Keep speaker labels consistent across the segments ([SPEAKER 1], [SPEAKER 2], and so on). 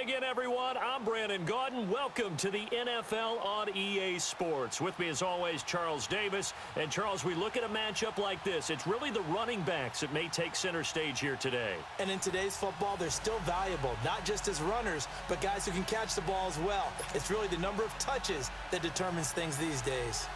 [SPEAKER 1] again, everyone. I'm Brandon Gaudin. Welcome to the NFL on EA Sports. With me, as always, Charles Davis. And, Charles, we look at a matchup like this. It's really the running backs that may take center stage here today.
[SPEAKER 2] And in today's football, they're still valuable, not just as runners, but guys who can catch the ball as well. It's really the number of touches that determines things these days.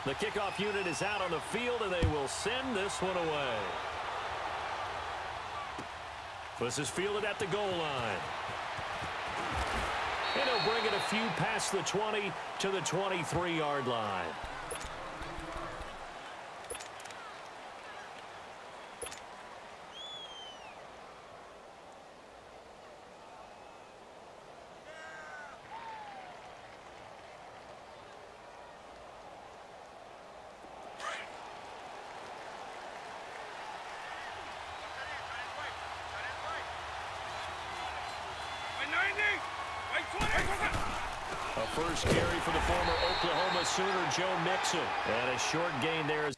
[SPEAKER 1] The kickoff unit is out on the field, and they will send this one away. This is fielded at the goal line. And he'll bring it a few past the 20 to the 23-yard line. A first carry for the former Oklahoma Sooner, Joe Mixon. And a short gain there.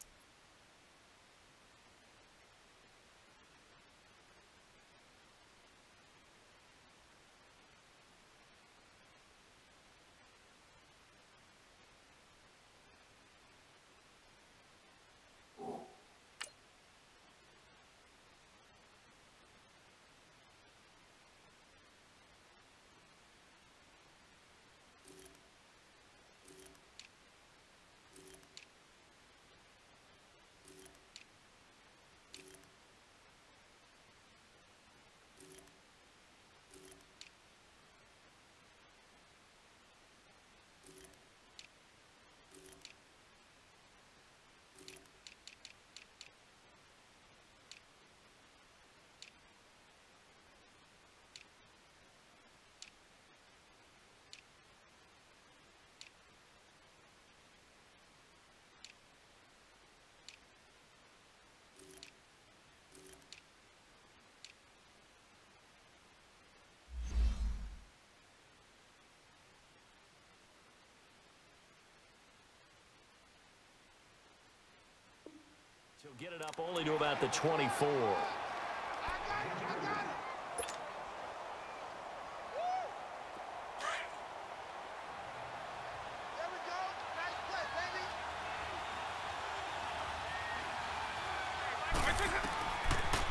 [SPEAKER 1] He'll get it up only to about the 24.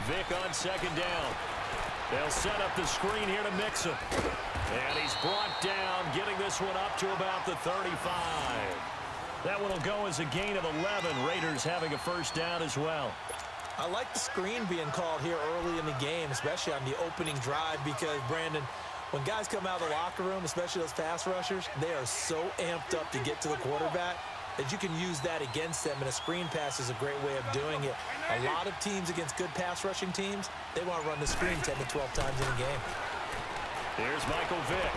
[SPEAKER 1] Vick on second down. They'll set up the screen here to Mixon. And he's brought down, getting this one up to about the 35. That one will go as a gain of 11. Raiders having a first down as well.
[SPEAKER 2] I like the screen being called here early in the game, especially on the opening drive, because, Brandon, when guys come out of the locker room, especially those pass rushers, they are so amped up to get to the quarterback that you can use that against them, and a screen pass is a great way of doing it. A lot of teams against good pass rushing teams, they want to run the screen 10 to 12 times in a game.
[SPEAKER 1] Here's Michael Vick.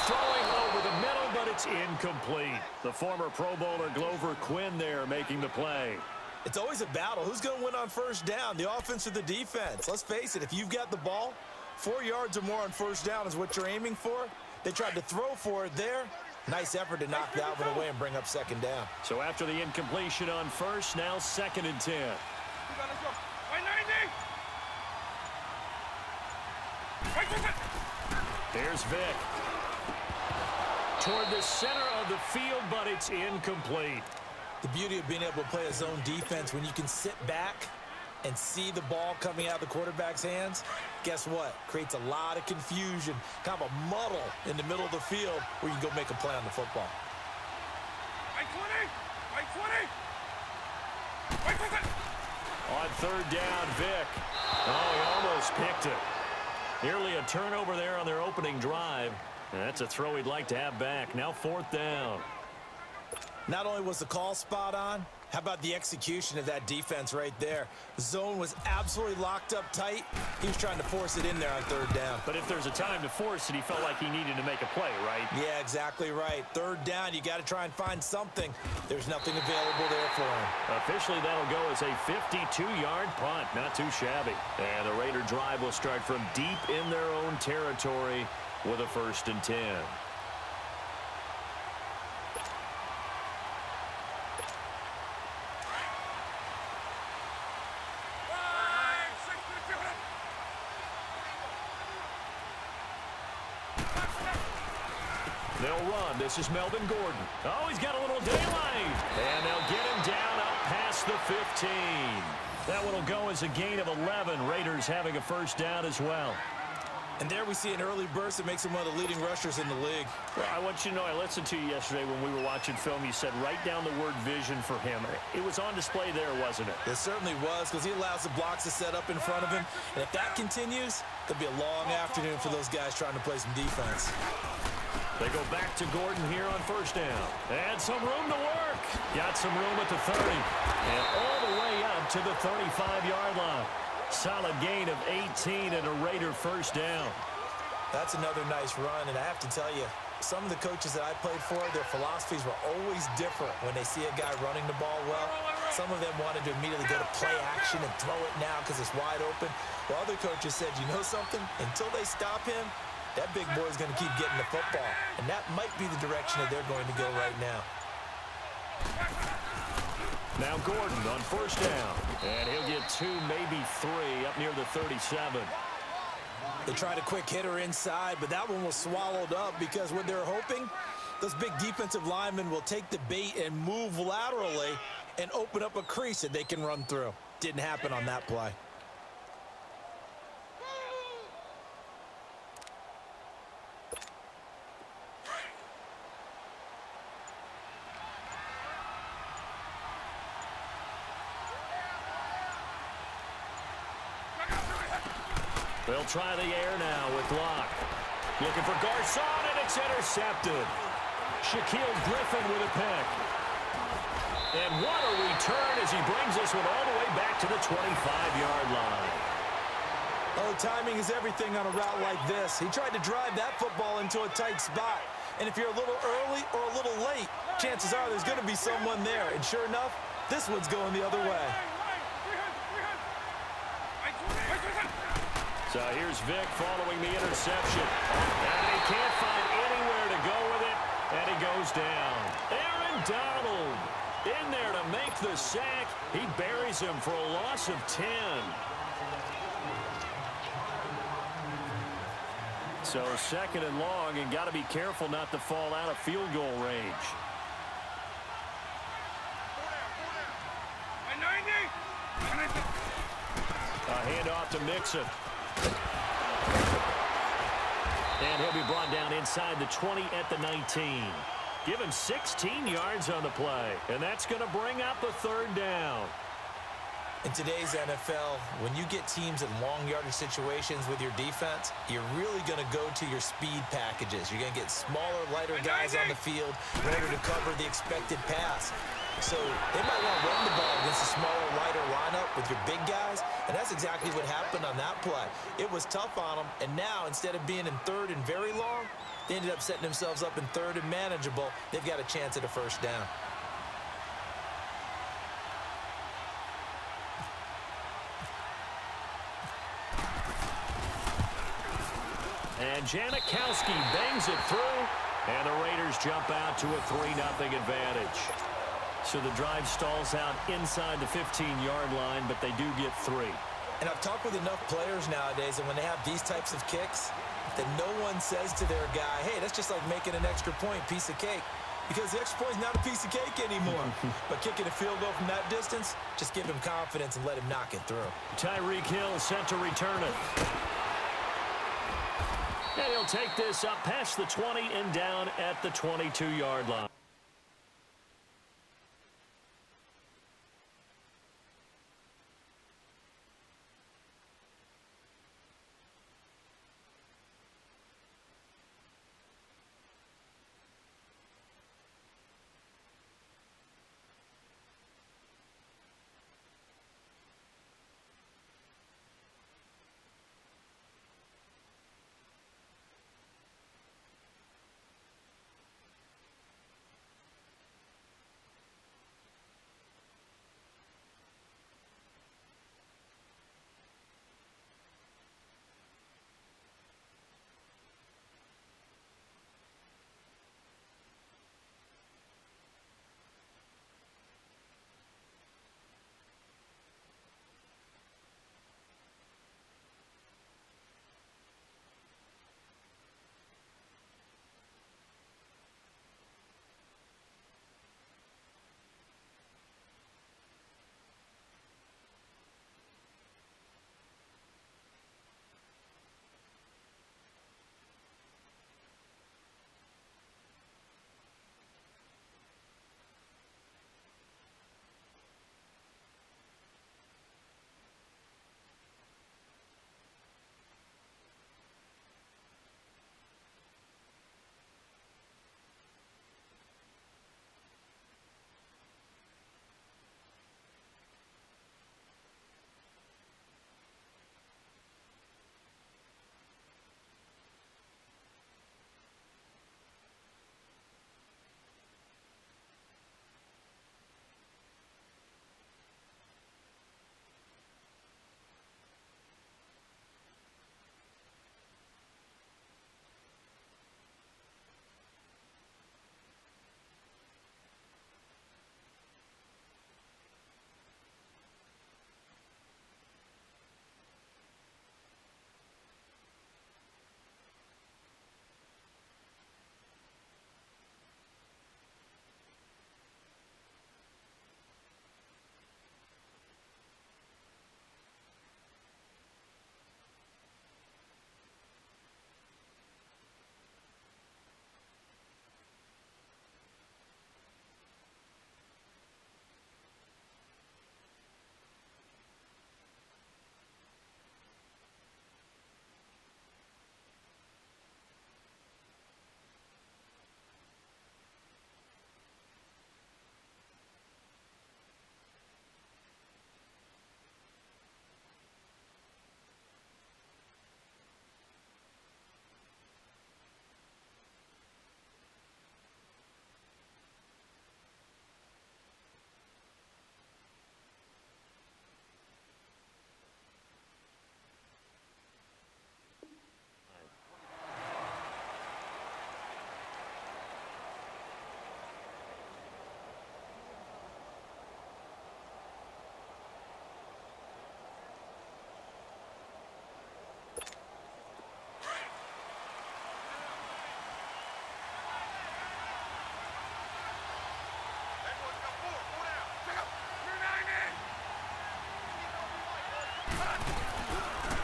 [SPEAKER 1] Throwing over the middle, but it's incomplete. The former Pro Bowler Glover Quinn there making the play.
[SPEAKER 2] It's always a battle. Who's going to win on first down, the offense or the defense? Let's face it, if you've got the ball, 4 yards or more on first down is what you're aiming for. They tried to throw for it there. Nice effort to knock that one away and bring up second down.
[SPEAKER 1] So after the incompletion on first, now 2nd and 10. Here's Vick. Toward the center of the field, but it's incomplete.
[SPEAKER 2] The beauty of being able to play a zone defense when you can sit back and see the ball coming out of the quarterback's hands, guess what? Creates a lot of confusion, kind of a muddle in the middle of the field where you can go make a play on the football.
[SPEAKER 1] On third down, Vick. Oh, he almost picked it. Nearly a turnover there on their opening drive. And that's a throw he'd like to have back. Now 4th down.
[SPEAKER 2] Not only was the call spot on, How about the execution of that defense right there? The zone was absolutely locked up tight. He was trying to force it in there on third down.
[SPEAKER 1] But if there's a time to force it, he felt like he needed to make a play, right?
[SPEAKER 2] Yeah, exactly right. Third down, you got to try and find something. There's nothing available there for him.
[SPEAKER 1] Officially, that'll go as a 52-yard punt. Not too shabby. And the Raider drive will start from deep in their own territory with a 1st and 10. They'll run. This is Melvin Gordon. Oh, he's got a little daylight. And they'll get him down up past the 15. That one will go as a gain of 11. Raiders having a 1st down as well.
[SPEAKER 2] And there we see an early burst that makes him one of the leading rushers in the league.
[SPEAKER 1] Well, I want you to know, I listened to you yesterday when we were watching film. You said write down the word vision for him. It was on display there, wasn't it?
[SPEAKER 2] It certainly was, because he allows the blocks to set up in front of him. And if that continues, there'll be a long afternoon for those guys trying to play some defense.
[SPEAKER 1] They go back to Gordon here on 1st down. And some room to work. Got some room at the 30. And all the way up to the 35-yard line. Solid gain of 18 and a Raider 1st down.
[SPEAKER 2] That's another nice run, and I have to tell you, some of the coaches that I played for, their philosophies were always different when they see a guy running the ball well. Some of them wanted to immediately go to play action and throw it now because it's wide open. While other coaches said, you know something? Until they stop him, that big boy is going to keep getting the football. And that might be the direction that they're going to go right now.
[SPEAKER 1] Now Gordon on 1st down. And he'll get 2, maybe 3 up near the 37.
[SPEAKER 2] They tried a quick hitter inside, but that one was swallowed up because what they're hoping, those big defensive linemen will take the bait and move laterally and open up a crease that they can run through. Didn't happen on that play.
[SPEAKER 1] They'll try the air now with Locke. Looking for Garcon, and it's intercepted. Shaquille Griffin with a pick. And what a return as he brings this one all the way back to the 25-yard line.
[SPEAKER 2] Oh, timing is everything on a route like this. He tried to drive that football into a tight spot. And if you're a little early or a little late, chances are there's going to be someone there. And sure enough, this one's going the other way.
[SPEAKER 1] So here's Vic following the interception. And he can't find anywhere to go with it. And he goes down. Aaron Donald in there to make the sack. He buries him for a loss of 10. So 2nd and long, and got to be careful not to fall out of field goal range. A handoff to Mixon. And he'll be brought down inside the 20 at the 19. Give him 16 yards on the play. And that's going to bring up a 3rd down.
[SPEAKER 2] In today's NFL, when you get teams in long yardage situations with your defense, you're really going to go to your speed packages. You're going to get smaller, lighter guys on the field in order to cover the expected pass. So they might want to run the ball against a smaller, lighter lineup with your big guys, and that's exactly what happened on that play. It was tough on them, and now instead of being in 3rd and very long, they ended up setting themselves up in 3rd and manageable. They've got a chance at a 1st down.
[SPEAKER 1] And Janikowski bangs it through, and the Raiders jump out to a 3-0 advantage. So the drive stalls out inside the 15-yard line, but they do get 3.
[SPEAKER 2] And I've talked with enough players nowadays, and when they have these types of kicks, that no one says to their guy, hey, that's just like making an extra point, piece of cake. Because the extra point is not a piece of cake anymore. But kicking a field goal from that distance, just give him confidence and let him knock it through.
[SPEAKER 1] Tyreek Hill set to return it. And he'll take this up past the 20 and down at the 22-yard line.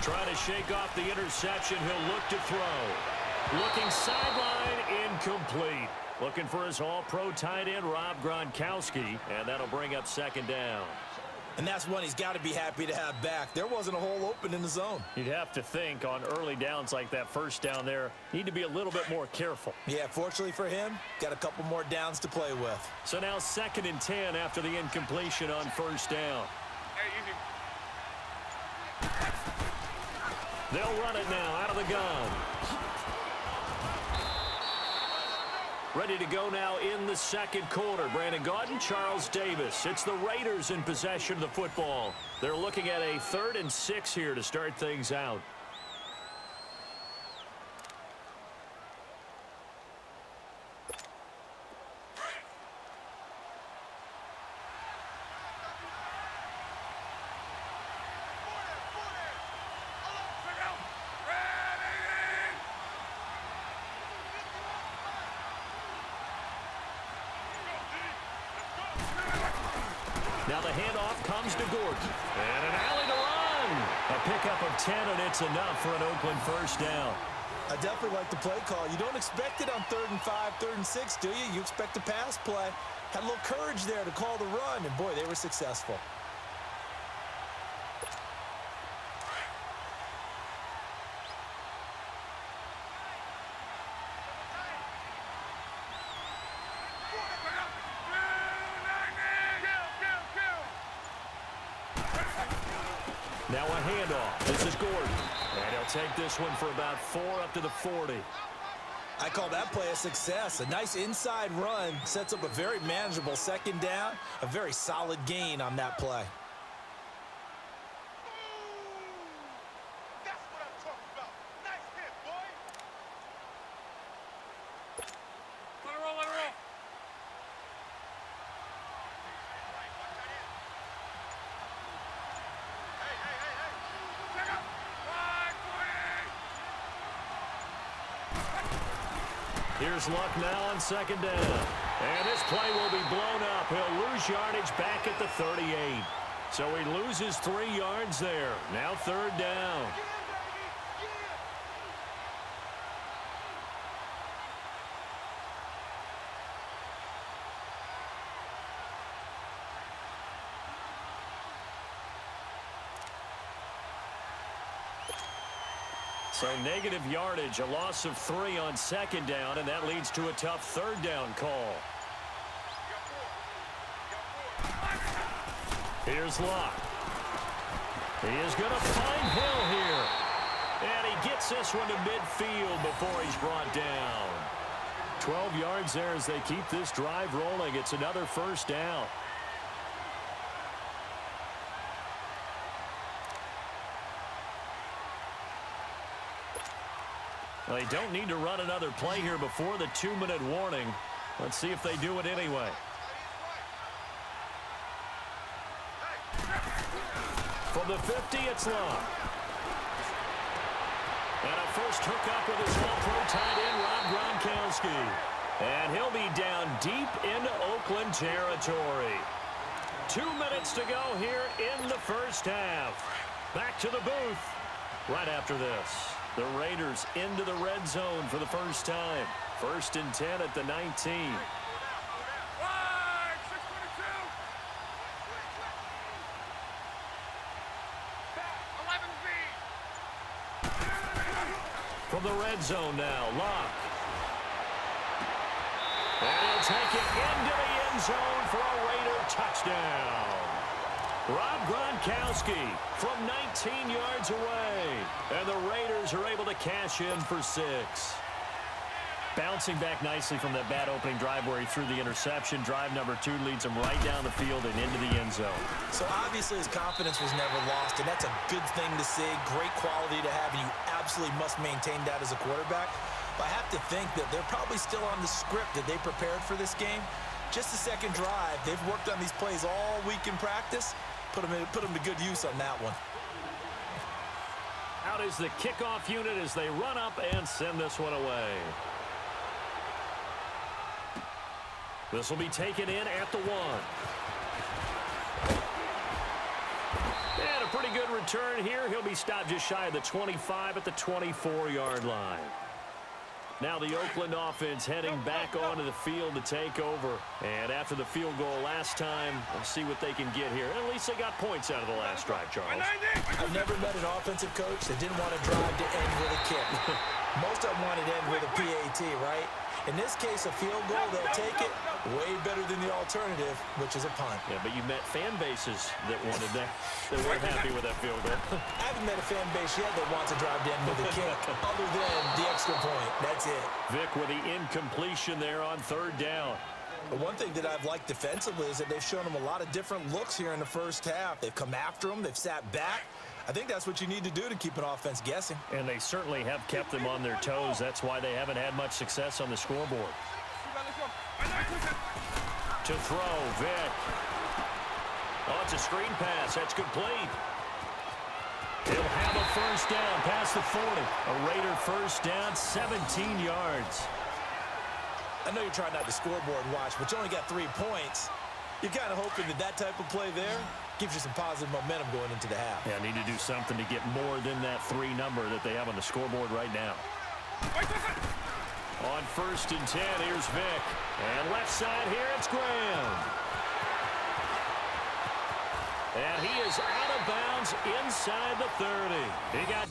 [SPEAKER 1] Trying to shake off the interception. He'll look to throw. Looking sideline, incomplete. Looking for his all-pro tight end, Rob Gronkowski, and that'll bring up second down.
[SPEAKER 2] And that's one he's got to be happy to have back. There wasn't a hole open in the zone.
[SPEAKER 1] You'd have to think on early downs like that first down there, need to be a little bit more careful.
[SPEAKER 2] Yeah, fortunately for him, got a couple more downs to play with.
[SPEAKER 1] So now 2nd and 10 after the incompletion on first down. They'll run it now out of the gun. Ready to go now in the second quarter. Brandon Gaudin, Charles Davis. It's the Raiders in possession of the football. They're looking at a 3rd and 6 here to start things out. Now the handoff comes to Gordon. And an alley to run. A pickup of 10, and it's enough for an Oakland first down.
[SPEAKER 2] I definitely like the play call. You don't expect it on 3rd and 5, 3rd and 6, do you? You expect a pass play. Had a little courage there to call the run, and boy, they were successful.
[SPEAKER 1] Now a handoff. This is Gordon. And he'll take this one for about 4 up to the 40.
[SPEAKER 2] I call that play a success. A nice inside run sets up a very manageable second down. A very solid gain on that play.
[SPEAKER 3] That's what I'm talking about. Nice hit, boy. Let it roll, let it roll.
[SPEAKER 1] Here's Luck now on second down. And this play will be blown up. He'll lose yardage back at the 38. So he loses 3 yards there. Now 3rd down. So negative yardage, a loss of 3 on second down, and that leads to a tough 3rd down call. Here's Luck. He is going to find Hill here. And he gets this one to midfield before he's brought down. 12 yards there as they keep this drive rolling. It's another first down. Well, they don't need to run another play here before the 2-minute warning. Let's see if they do it anyway. From the 50, it's Luck. And a first hookup with his all-pro tight end, Rob Gronkowski. And he'll be down deep into Oakland territory. 2 minutes to go here in the first half. Back to the booth right after this. The Raiders into the red zone for the first time. 1st and 10 at the 19. From the red zone now, Luck. And he'll take it into the end zone for a Raider touchdown. Rob Gronkowski from 19 yards away. And the Raiders are able to cash in for 6. Bouncing back nicely from that bad opening drive where he threw the interception. Drive number 2 leads him right down the field and into the end zone.
[SPEAKER 2] So obviously his confidence was never lost, and that's a good thing to see. Great quality to have, and you absolutely must maintain that as a quarterback. But I have to think that they're probably still on the script that they prepared for this game. Just the second drive. They've worked on these plays all week in practice. Put them to good use on that one.
[SPEAKER 1] Out is the kickoff unit as they run up and send this one away. This will be taken in at the 1. And a pretty good return here. He'll be stopped just shy of the 25 at the 24-yard line. Now the Oakland offense heading back onto the field to take over. And after the field goal last time, we'll see what they can get here. At least they got points out of the last drive, Charles.
[SPEAKER 2] I've never met an offensive coach that didn't want to drive to end with a kick. Most of them wanted to end with a PAT, right? In this case, a field goal, they'll take it way better than the alternative, which is a punt.
[SPEAKER 1] Yeah, but you met fan bases that wanted that. They weren't happy with that field goal.
[SPEAKER 2] I haven't met a fan base yet that wants to drive to end with a kick, other than the extra point. That's it.
[SPEAKER 1] Vic with the incompletion there on third down.
[SPEAKER 2] But one thing that I've liked defensively is that they've shown them a lot of different looks here in the first half. They've come after them. They've sat back. I think that's what you need to do to keep an offense guessing.
[SPEAKER 1] And they certainly have kept them on their toes. That's why they haven't had much success on the scoreboard. To throw, Vic. Oh, it's a screen pass. That's complete. He'll have a first down past the 40. A Raider first down, 17 yards.
[SPEAKER 2] I know you're trying not to scoreboard watch, but you only got 3 points. You're kind of hoping that that type of play there gives you some positive momentum going into the half.
[SPEAKER 1] Yeah, need to do something to get more than that 3 number that they have on the scoreboard right now. On 1st and 10, here's Vic. And left side here, it's Graham. And he is out of bounds inside the 30. He got...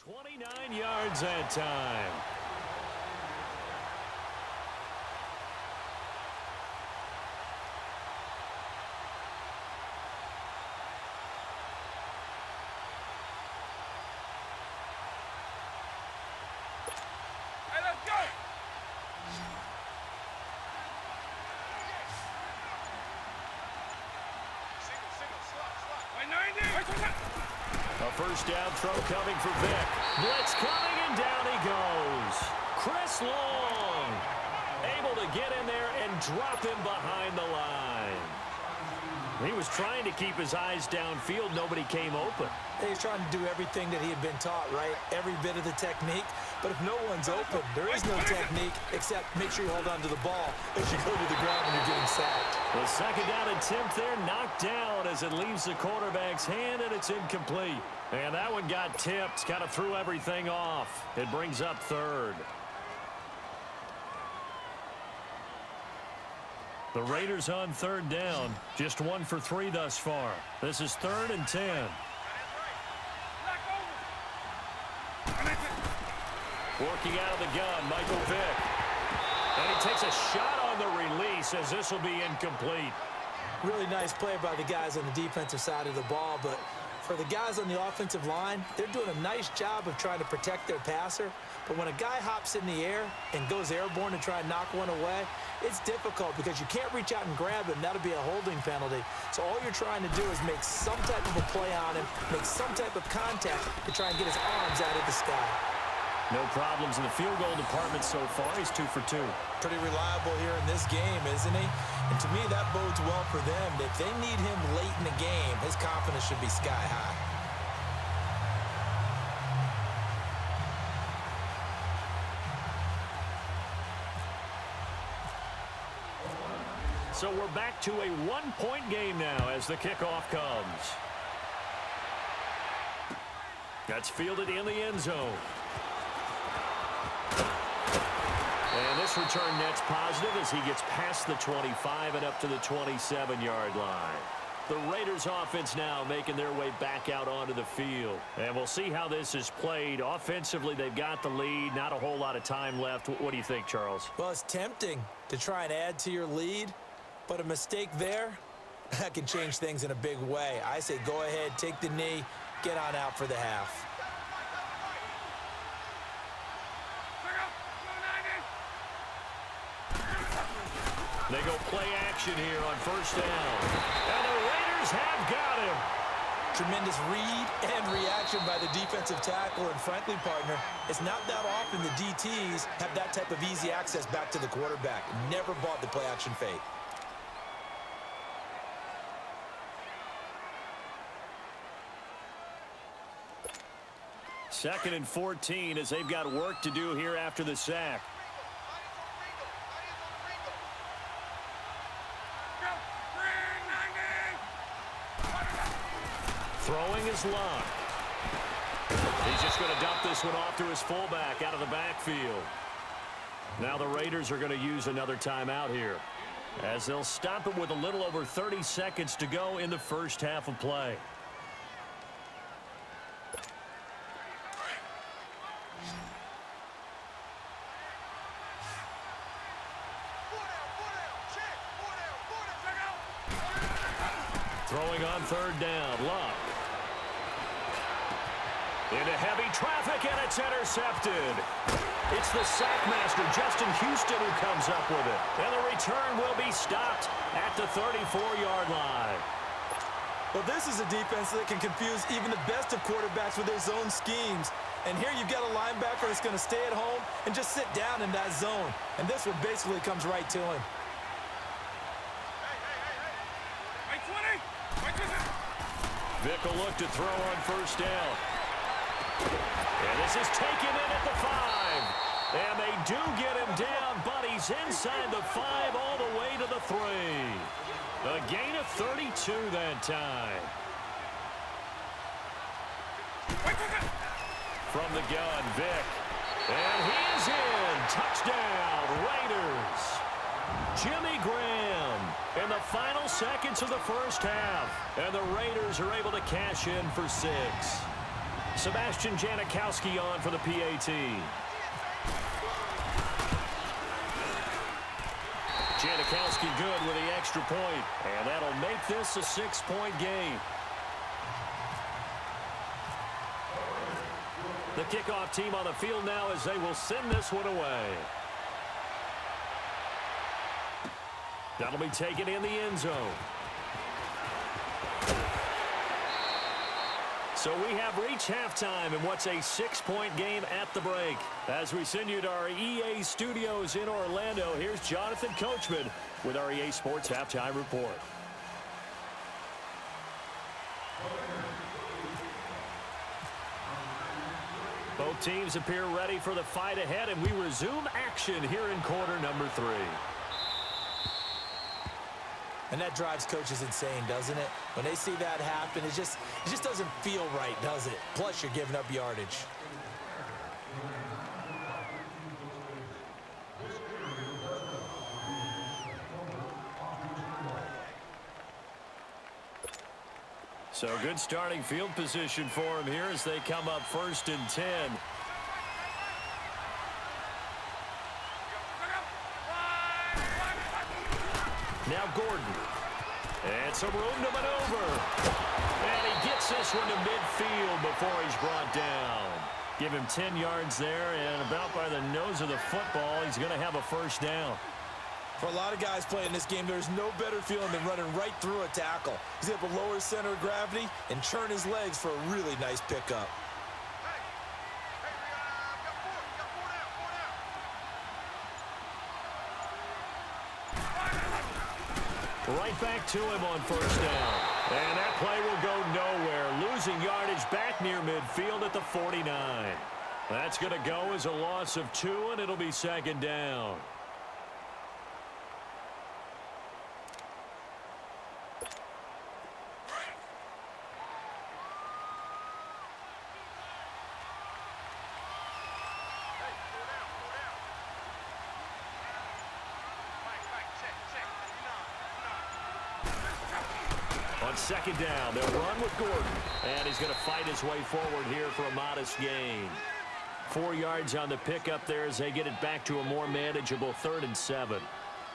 [SPEAKER 1] ...29 yards that time.
[SPEAKER 3] Hey, let's go! Single, slot.
[SPEAKER 1] A first down throw coming for Vic. Blitz coming, and down he goes. Chris Long able to get in there and drop him behind the line. He was trying to keep his eyes downfield. Nobody came open.
[SPEAKER 2] He's trying to do everything that he had been taught, right? Every bit of the technique. But if no one's open, there is no technique except make sure you hold on to the ball as you go to the ground when you're getting sacked.
[SPEAKER 1] The second down attempt there knocked down as it leaves the quarterback's hand, and it's incomplete. And that one got tipped, kind of threw everything off. It brings up third. The Raiders on third down. Just 1 for 3 thus far. This is 3rd and 10. Working out of the gun, Michael Vick. And he takes a shot on the release as this will be incomplete.
[SPEAKER 2] Really nice play by the guys on the defensive side of the ball, but for the guys on the offensive line, they're doing a nice job of trying to protect their passer. But when a guy hops in the air and goes airborne to try and knock one away, it's difficult because you can't reach out and grab him. That'll be a holding penalty. So all you're trying to do is make some type of a play on him, make some type of contact to try and get his arms out of the sky.
[SPEAKER 1] No problems in the field goal department so far. He's 2 for 2.
[SPEAKER 2] Pretty reliable here in this game, isn't he? And to me, that bodes well for them. If they need him late in the game, his confidence should be sky high.
[SPEAKER 1] So we're back to a 1-point game now as the kickoff comes. That's fielded in the end zone. And this return net's positive as he gets past the 25 and up to the 27-yard line. The Raiders offense now making their way back out onto the field. And we'll see how this is played. Offensively, they've got the lead. Not a whole lot of time left. What do you think, Charles?
[SPEAKER 2] Well, it's tempting to try and add to your lead, but a mistake there, that can change things in a big way. I say go ahead, take the knee, get on out for the half.
[SPEAKER 1] They go play action here on first down. And the Raiders have got him.
[SPEAKER 2] Tremendous read and reaction by the defensive tackle. And frankly, partner, it's not that often the DTs have that type of easy access back to the quarterback. Never bought the play action fake.
[SPEAKER 1] Second and 14 as they've got work to do here after the sack. Throwing is Locke. He's just going to dump this one off to his fullback out of the backfield. Now the Raiders are going to use another timeout here as they'll stop it with a little over 30 seconds to go in the first half of play. Throwing on third down, Locke. Into heavy traffic, and it's intercepted. It's the sackmaster, Justin Houston, who comes up with it. And the return will be stopped at the 34-yard line.
[SPEAKER 2] Well, this is a defense that can confuse even the best of quarterbacks with their zone schemes. And here you've got a linebacker that's going to stay at home and just sit down in that zone. And this one basically comes right to him.
[SPEAKER 1] Vick will look to throw on first down. And this is taken in at the 5. And they do get him down, but he's inside the 5 all the way to the 3. A gain of 32 that time. From the gun, Vick. And he's in. Touchdown, Raiders. Jimmy Graham in the final seconds of the first half. And the Raiders are able to cash in for 6. Sebastian Janikowski on for the PAT. Janikowski good with the extra point. And that'll make this a 6-point game. The kickoff team on the field now as they will send this one away. That'll be taken in the end zone. So we have reached halftime in what's a 6-point game at the break. As we send you to our EA studios in Orlando, here's Jonathan Coachman with our EA Sports Halftime Report. Both teams appear ready for the fight ahead, and we resume action here in quarter number 3.
[SPEAKER 2] And that drives coaches insane, doesn't it? When they see that happen, it just doesn't feel right, does it? Plus, you're giving up yardage.
[SPEAKER 1] So good starting field position for him here as they come up 1st and 10. Now Gordon. And some room to maneuver. And he gets this one to midfield before he's brought down. Give him 10 yards there, and about by the nose of the football, he's going to have a first down.
[SPEAKER 2] For a lot of guys playing this game, there's no better feeling than running right through a tackle. He's able to lower his center of gravity and churn his legs for a really nice pickup.
[SPEAKER 1] Right back to him on first down. And that play will go nowhere. Losing yardage back near midfield at the 49. That's going to go as a loss of 2, and it'll be 2nd down. On 2nd down, they'll run with Gordon. And he's going to fight his way forward here for a modest gain. 4 yards on the pickup there as they get it back to a more manageable 3rd and 7.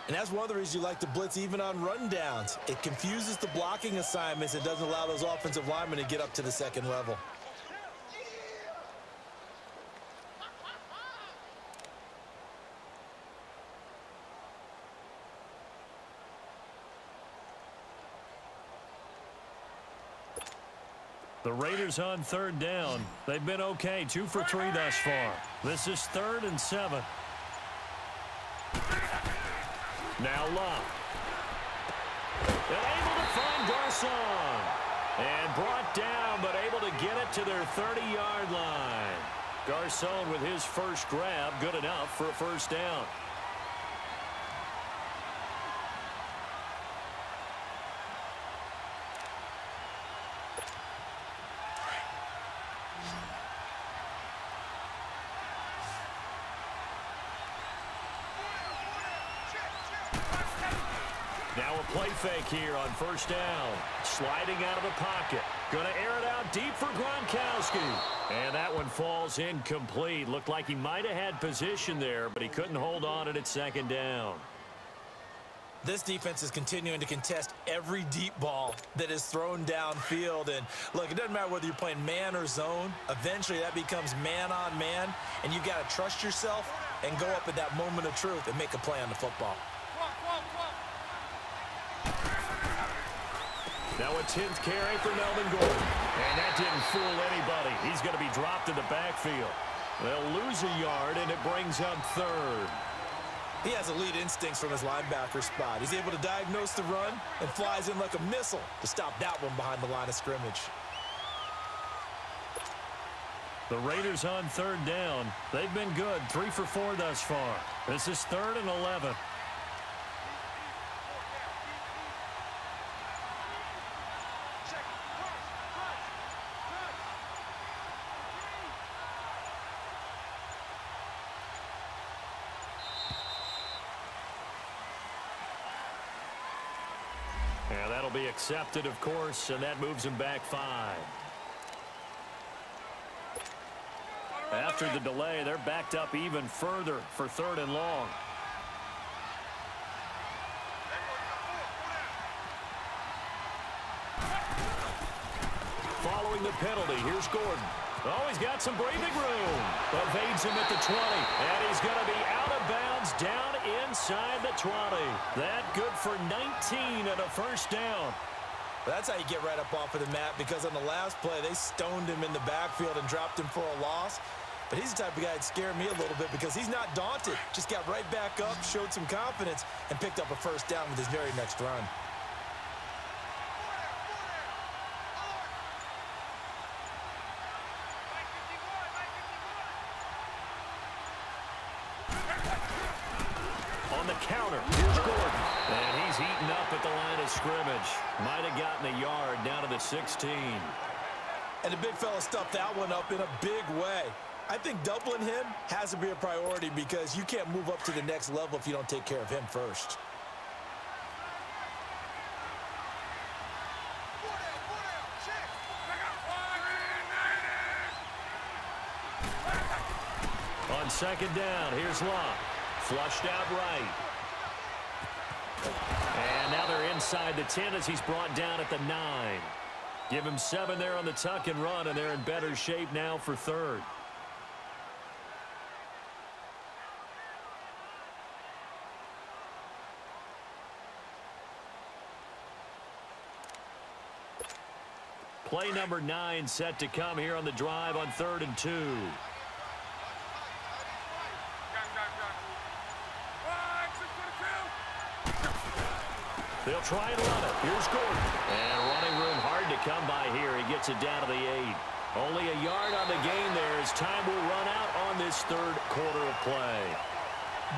[SPEAKER 2] And that's one of the reasons you like to blitz even on rundowns. It confuses the blocking assignments and doesn't allow those offensive linemen to get up to the 2nd level.
[SPEAKER 1] The Raiders on 3rd down. They've been okay, 2 for 3 thus far. This is 3rd and 7. Now Love. And able to find Garcon. And brought down, but able to get it to their 30-yard line. Garcon with his first grab, good enough for a first down. Now a play fake here on first down. Sliding out of the pocket. Going to air it out deep for Gronkowski. And that one falls incomplete. Looked like he might have had position there, but he couldn't hold on at 2nd down.
[SPEAKER 2] This defense is continuing to contest every deep ball that is thrown downfield. And look, it doesn't matter whether you're playing man or zone. Eventually that becomes man on man. And you've got to trust yourself and go up at that moment of truth and make a play on the football.
[SPEAKER 1] Now a 10th carry for Melvin Gordon. And that didn't fool anybody. He's going to be dropped in the backfield. They'll lose a yard, and it brings up 3rd.
[SPEAKER 2] He has elite instincts from his linebacker spot. He's able to diagnose the run and flies in like a missile to stop that one behind the line of scrimmage.
[SPEAKER 1] The Raiders on 3rd down. They've been good, 3 for 4 thus far. This is 3rd and 11. And that'll be accepted, of course, and that moves him back 5. After the delay, they're backed up even further for 3rd and long. Following the penalty, here's Gordon. Oh, he's got some breathing room. Evades him at the 20. And he's going to be out of bounds down inside the 20. That good for 19 and a first down.
[SPEAKER 2] That's how you get right up off of the mat, because on the last play, they stoned him in the backfield and dropped him for a loss. But he's the type of guy that scared me a little bit because he's not daunted. Just got right back up, showed some confidence, and picked up a first down with his very next run.
[SPEAKER 1] On the counter, here's Gordon. And he's eaten up at the line of scrimmage. Might have gotten a yard down to the 16.
[SPEAKER 2] And the big fella stuffed that one up in a big way. I think doubling him has to be a priority because you can't move up to the next level if you don't take care of him first.
[SPEAKER 1] On second down, here's Love. Flushed out right. And now they're inside the 10 as he's brought down at the 9. Give him 7 there on the tuck and run, and they're in better shape now for third. Play number 9 set to come here on the drive on 3rd and 2. They'll try and run it. Here's Gordon. And running room hard to come by here. He gets it down to the 8. Only a yard on the gain there as time will run out on this third quarter of play.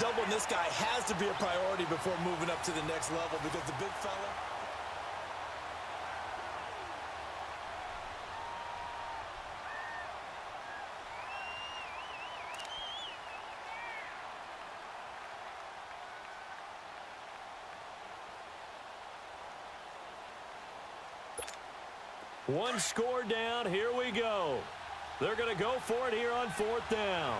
[SPEAKER 2] Doubling this guy has to be a priority before moving up to the next level because the big fella...
[SPEAKER 1] One score down. Here we go. They're going to go for it here on 4th down.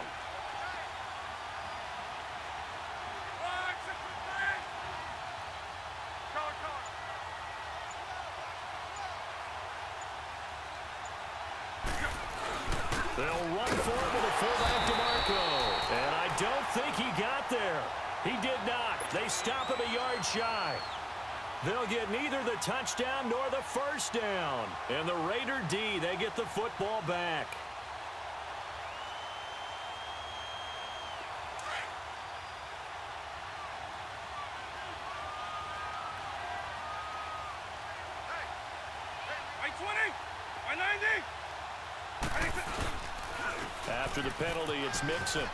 [SPEAKER 1] They'll run for it with a fullback DeMarco. And I don't think he got there. He did not. They stop him a yard shy. They'll get neither the touchdown nor the first down. And the Raider D, they get the football back. After the penalty, it's Mixon.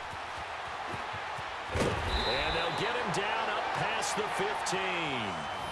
[SPEAKER 1] And they'll get him down up past the 15.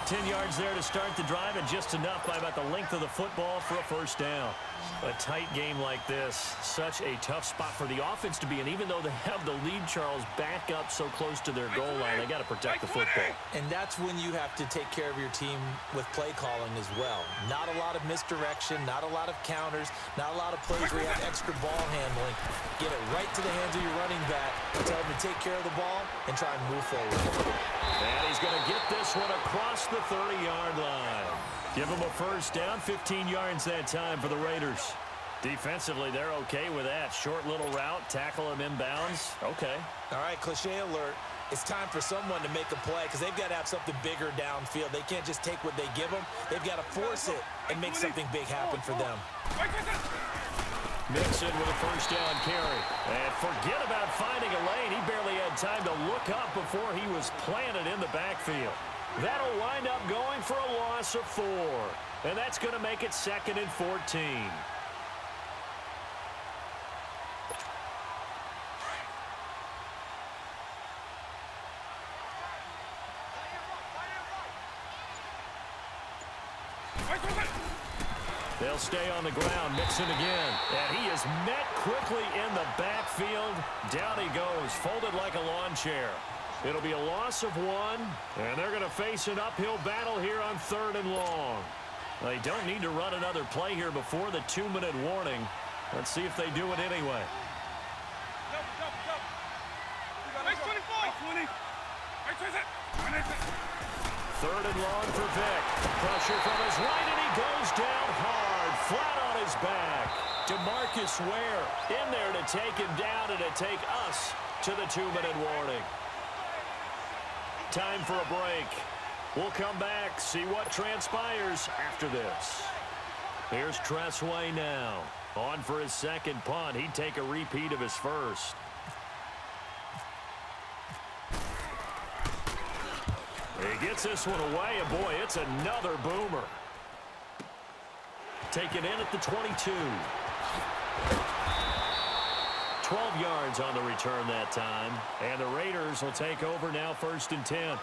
[SPEAKER 1] 10 yards there to start the drive, and just enough by about the length of the football for a first down. A tight game like this, such a tough spot for the offense to be in. Even though they have the lead, Charles, back up so close to their goal line, they got to protect the football.
[SPEAKER 2] And that's when you have to take care of your team with play calling as well. Not a lot of misdirection, not a lot of counters, not a lot of plays where you have extra ball handling. Get it right to the hands of your running back, tell him to take care of the ball, and try and move forward.
[SPEAKER 1] And he's going to get this one across the 30-yard line. Give him a first down, 15 yards that time for the Raiders. Defensively, they're okay with that. Short little route, tackle him inbounds. Okay.
[SPEAKER 2] All right, cliche alert. It's time for someone to make a play because they've got to have something bigger downfield. They can't just take what they give them. They've got to force it and make something big happen for them.
[SPEAKER 1] Mixon with a first down carry. And forget about finding a lane. He barely had time to look up before he was planted in the backfield. That'll wind up going for a loss of 4. And that's going to make it 2nd and 14. They'll stay on the ground. Mixon again. And he is met quickly in the backfield. Down he goes, folded like a lawn chair. It'll be a loss of 1, and they're going to face an uphill battle here on 3rd and long. They don't need to run another play here before the 2-minute warning. Let's see if they do it anyway. Third and long for Vick. Pressure from his right, and he goes down hard, flat on his back. DeMarcus Ware in there to take him down and to take us to the 2-minute warning. Time for a break. We'll come back, see what transpires after this. Here's Tressway now. On for his second punt. He'd take a repeat of his first. He gets this one away, and boy, it's another boomer. Taken in at the 22. 12 yards on the return that time. And the Raiders will take over now 1st and 10.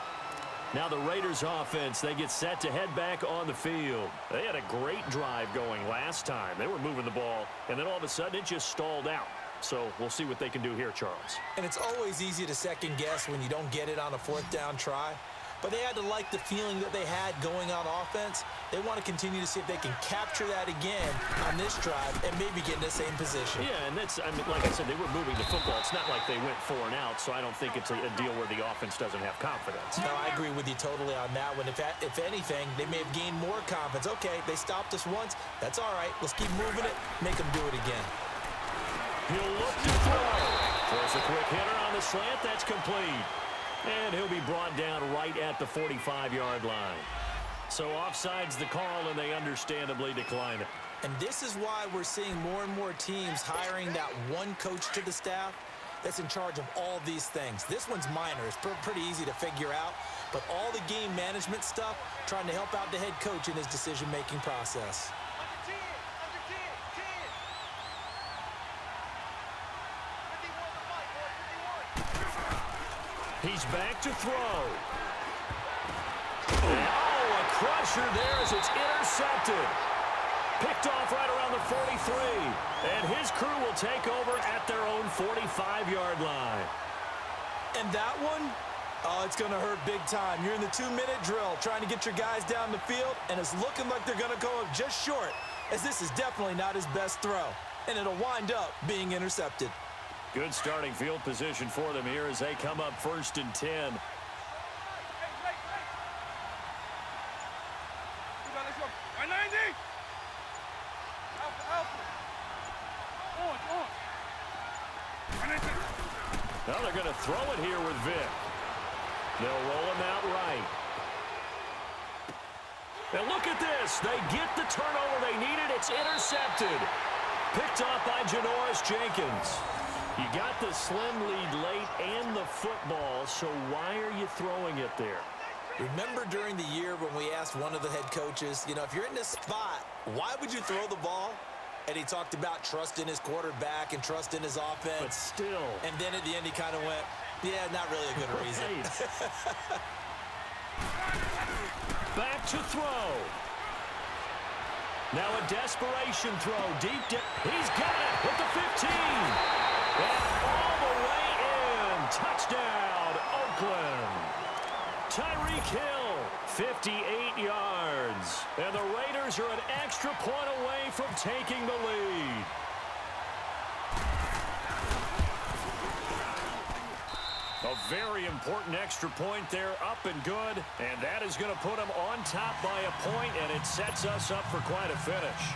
[SPEAKER 1] Now the Raiders offense, they get set to head back on the field. They had a great drive going last time. They were moving the ball, and then all of a sudden it just stalled out. So we'll see what they can do here, Charles.
[SPEAKER 2] And it's always easy to second guess when you don't get it on a 4th down try. but they had to like the feeling that they had going on offense. They want to continue to see if they can capture that again on this drive and maybe get in the same position.
[SPEAKER 1] Yeah, and that's, I mean, like I said, they were moving the football. It's not like they went 4 and out, so I don't think it's a deal where the offense doesn't have confidence.
[SPEAKER 2] No, I agree with you totally on that one. If anything, they may have gained more confidence. Okay, they stopped us once. That's all right. Let's keep moving it. Make them do it again.
[SPEAKER 1] He'll look to throw. Throws a quick hitter on the slant. That's complete. And he'll be brought down right at the 45-yard line. So offside's the call, and they understandably decline it.
[SPEAKER 2] And this is why we're seeing more and more teams hiring that one coach to the staff that's in charge of all these things. This one's minor. It's pretty easy to figure out. But all the game management stuff, trying to help out the head coach in his decision-making process.
[SPEAKER 1] He's back to throw. Oh, a crusher there as it's intercepted. Picked off right around the 43. And his crew will take over at their own 45-yard line.
[SPEAKER 2] And that one, oh, it's going to hurt big time. You're in the 2-minute drill trying to get your guys down the field, and it's looking like they're going to go up just short, as this is definitely not his best throw. And it'll wind up being intercepted.
[SPEAKER 1] Good starting field position for them here as they come up 1st and 10. Now they're going to throw it here with Vic. They'll roll him out right. And look at this. They get the turnover they needed. It's intercepted. Picked off by Janoris Jenkins. You got the slim lead late and the football, so why are you throwing it there?
[SPEAKER 2] Remember during the year when we asked one of the head coaches, you know, if you're in this spot, why would you throw the ball? And he talked about trust in his quarterback and trust in his offense.
[SPEAKER 1] But still.
[SPEAKER 2] And then at the end he kind of went, yeah, not really a good reason.
[SPEAKER 1] Back to throw. Now a desperation throw. Deep down. He's got it with the 15. And all the way in. Touchdown, Oakland. Tyreek Hill, 58 yards. And the Raiders are an extra point away from taking the lead. A very important extra point there, up and good. And that is going to put them on top by a point, and it sets us up for quite a finish.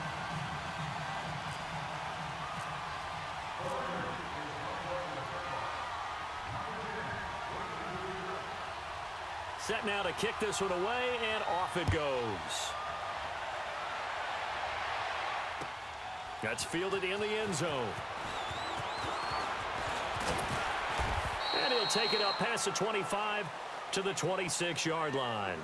[SPEAKER 1] Set now to kick this one away, and off it goes. That's fielded in the end zone. And he'll take it up past the 25 to the 26-yard line.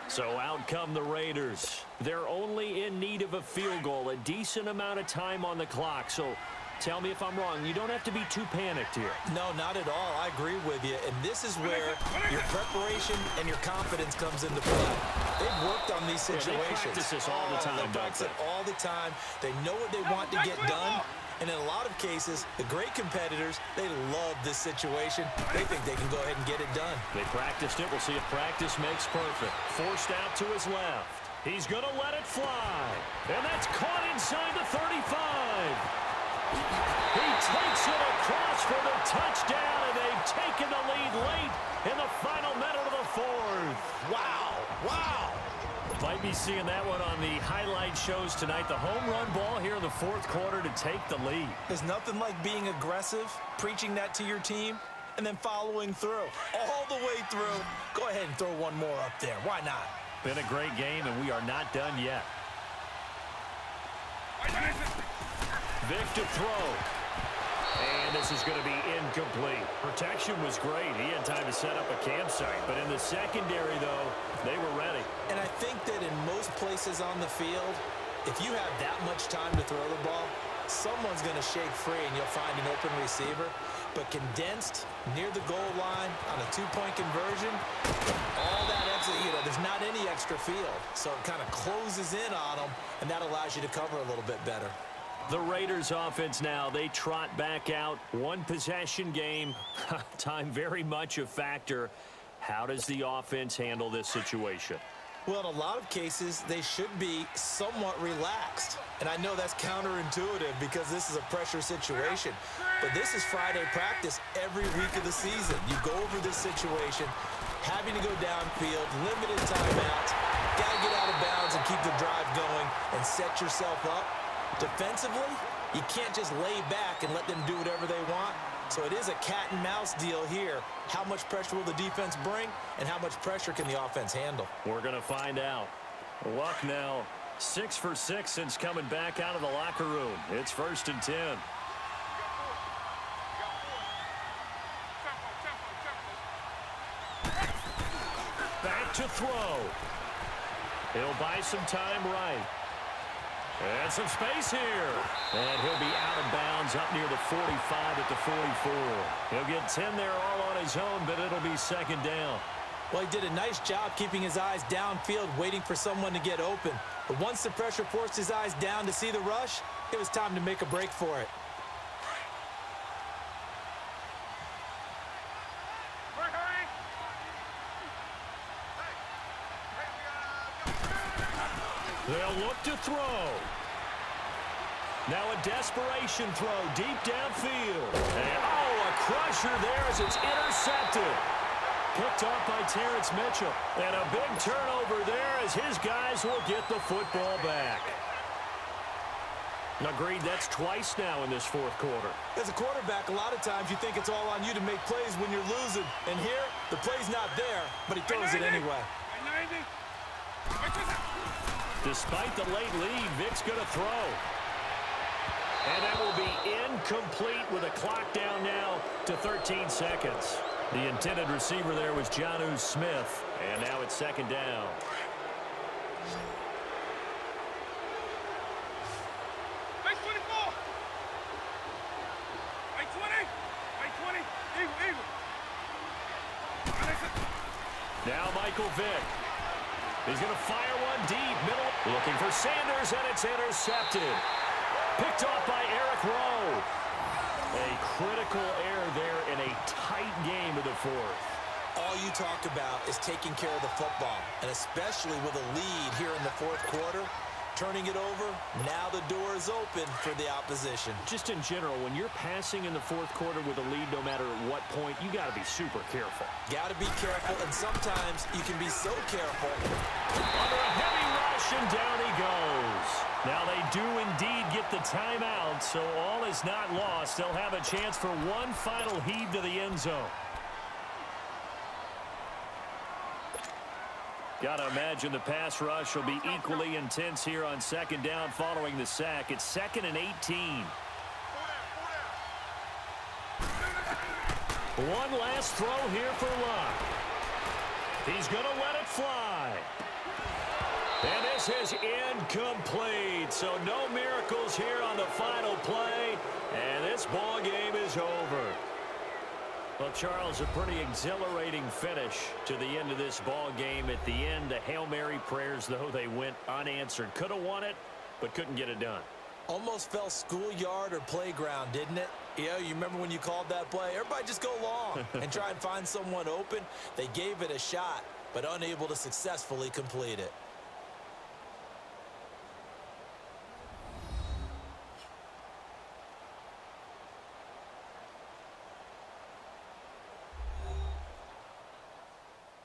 [SPEAKER 1] So out come the Raiders. They're only in need of a field goal, a decent amount of time on the clock. So tell me if I'm wrong. You don't have to be too panicked here.
[SPEAKER 2] No, not at all. I agree with you. And this is where your preparation and your confidence comes into play. They've worked on these situations.
[SPEAKER 1] Yeah, they practice this all the time.
[SPEAKER 2] They practice it all the time. They know what they want to get done. And in a lot of cases, the great competitors, they love this situation. They think they can go ahead and get it done.
[SPEAKER 1] They practiced it. We'll see if practice makes perfect. Forced out to his left. He's going to let it fly. And that's caught inside the 35. He takes it across for the touchdown, and they've taken the lead late in the final minute of the 4th.
[SPEAKER 2] Wow. Wow.
[SPEAKER 1] Might be seeing that one on the highlight shows tonight. The home run ball here in the 4th quarter to take the lead.
[SPEAKER 2] There's nothing like being aggressive, preaching that to your team, and then following through. All the way through. Go ahead and throw one more up there. Why not?
[SPEAKER 1] Been a great game, and we are not done yet. Vic to throw. And this is going to be incomplete. Protection was great. He had time to set up a campsite. But in the secondary, though, they were ready.
[SPEAKER 2] And I think that in most places on the field, if you have that much time to throw the ball, someone's going to shake free and you'll find an open receiver. But condensed near the goal line on a 2-point conversion, all that extra, you know, there's not any extra field. So it kind of closes in on them, and that allows you to cover a little bit better.
[SPEAKER 1] The Raiders offense now, they trot back out. One possession game, time very much a factor. How does the offense handle this situation?
[SPEAKER 2] Well, in a lot of cases, they should be somewhat relaxed. And I know that's counterintuitive because this is a pressure situation. But this is Friday practice every week of the season. You go over this situation, having to go downfield, limited timeouts, got to get out of bounds and keep the drive going and set yourself up. Defensively, you can't just lay back and let them do whatever they want. So it is a cat and mouse deal here. How much pressure will the defense bring, and how much pressure can the offense handle?
[SPEAKER 1] We're going to find out. Luck now 6 for 6 since coming back out of the locker room. It's 1st and 10. Back to throw. He'll buy some time right. And some space here. And he'll be out of bounds up near the 45 at the 44. He'll get 10 there all on his own, but it'll be 2nd down.
[SPEAKER 2] Well, he did a nice job keeping his eyes downfield, waiting for someone to get open. But once the pressure forced his eyes down to see the rush, it was time to make a break for it.
[SPEAKER 1] They'll look to throw. Now a desperation throw deep downfield. And, oh, a crusher there as it's intercepted. Picked up by Terrence Mitchell. And a big turnover there as his guys will get the football back. Agreed, that's twice now in this 4th quarter.
[SPEAKER 2] As a quarterback, a lot of times you think it's all on you to make plays when you're losing. And here, the play's not there, but he throws it anyway.
[SPEAKER 1] Despite the late lead, Vic's going to throw. And that will be incomplete with a clock down now to 13 seconds. The intended receiver there was Jonnu Smith. And now it's 2nd down. Now Michael Vick. He's going to fire one deep, middle. Looking for Sanders, and it's intercepted. Picked off by Eric Rowe. A critical error there in a tight game of the 4th.
[SPEAKER 2] All you talk about is taking care of the football, and especially with a lead here in the 4th quarter. Turning it over, now the door is open for the opposition.
[SPEAKER 1] Just in general, when you're passing in the 4th quarter with a lead, no matter at what point, you got to be super careful.
[SPEAKER 2] Got to be careful, and sometimes you can be so careful.
[SPEAKER 1] Under a heavy rush, and down he goes. Now they do indeed get the timeout, so all is not lost. They'll have a chance for one final heave to the end zone. Got to imagine the pass rush will be equally intense here on 2nd down following the sack. It's 2nd and 18. One last throw here for Luck. He's going to let it fly. And this is incomplete. So no miracles here on the final play. And this ball game is over. Well, Charles, a pretty exhilarating finish to the end of this ball game. At the end, the Hail Mary prayers, though, they went unanswered. Could have won it, but couldn't get it done.
[SPEAKER 2] Almost felt schoolyard or playground, didn't it? Yeah, you remember when you called that play? Everybody just go long and try and find someone open. They gave it a shot, but unable to successfully complete it.